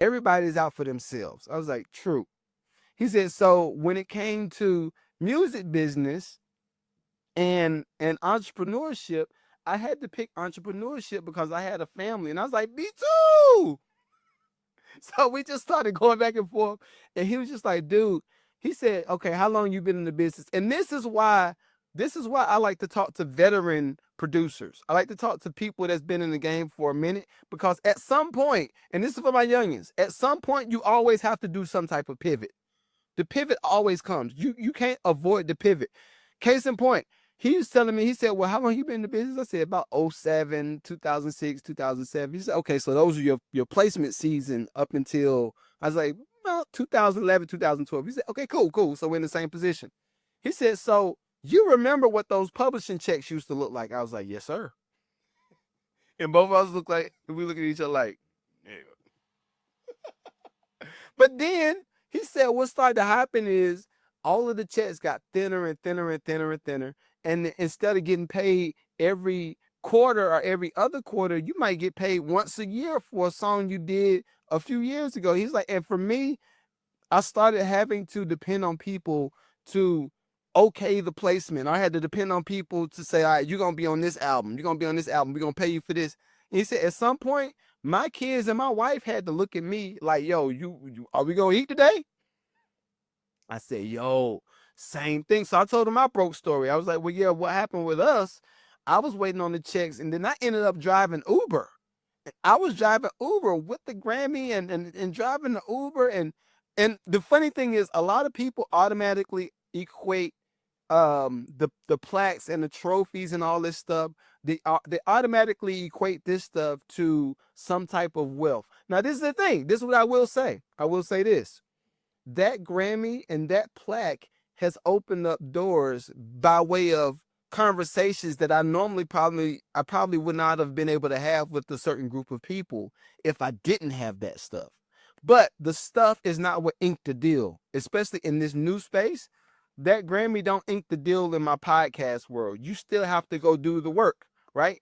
Everybody's out for themselves. I was like, true. He said, so when it came to music business and entrepreneurship, I had to pick entrepreneurship because I had a family. And I was like, me too. So we just started going back and forth. And he was just like, dude, he said, okay, how long you been in the business? And this is why I like to talk to veteran producers. I like to talk to people that's been in the game for a minute because at some point, and this is for my youngins, at some point you always have to do some type of pivot. The pivot always comes. You can't avoid the pivot. Case in point, he was telling me, he said, well, how long you been in the business? I said, about '07, 2006, 2007. He said, okay, so those are your placement season up until, I was like, well, 2011, 2012. He said, okay, cool. So we're in the same position. He said, so you remember what those publishing checks used to look like? I was like, yes, sir. And both of us look like, we look at each other like, yeah. But then he said what started to happen is all of the checks got thinner and thinner and thinner and thinner. And instead of getting paid every quarter or every other quarter, you might get paid once a year for a song you did a few years ago. He's like, and for me, I started having to depend on people to okay the placement. I had to depend on people to say, all right, you're going to be on this album. You're going to be on this album. We're going to pay you for this. And he said, at some point, my kids and my wife had to look at me like, yo, you are we going to eat today? I said, yo, same thing. So I told him my broke story. I was like, well, yeah, what happened with us? I was waiting on the checks and then I ended up driving Uber. I was driving Uber with the Grammy and driving the Uber and the funny thing is a lot of people automatically equate the plaques and the trophies and all this stuff. They automatically equate this stuff to some type of wealth. Now this is the thing. This is what I will say. I will say this. That Grammy and that plaque has opened up doors by way of conversations that I probably would not have been able to have with a certain group of people if I didn't have that stuff. But the stuff is not what inked the deal, especially in this new space. That Grammy don't ink the deal in my podcast world. You still have to go do the work, right?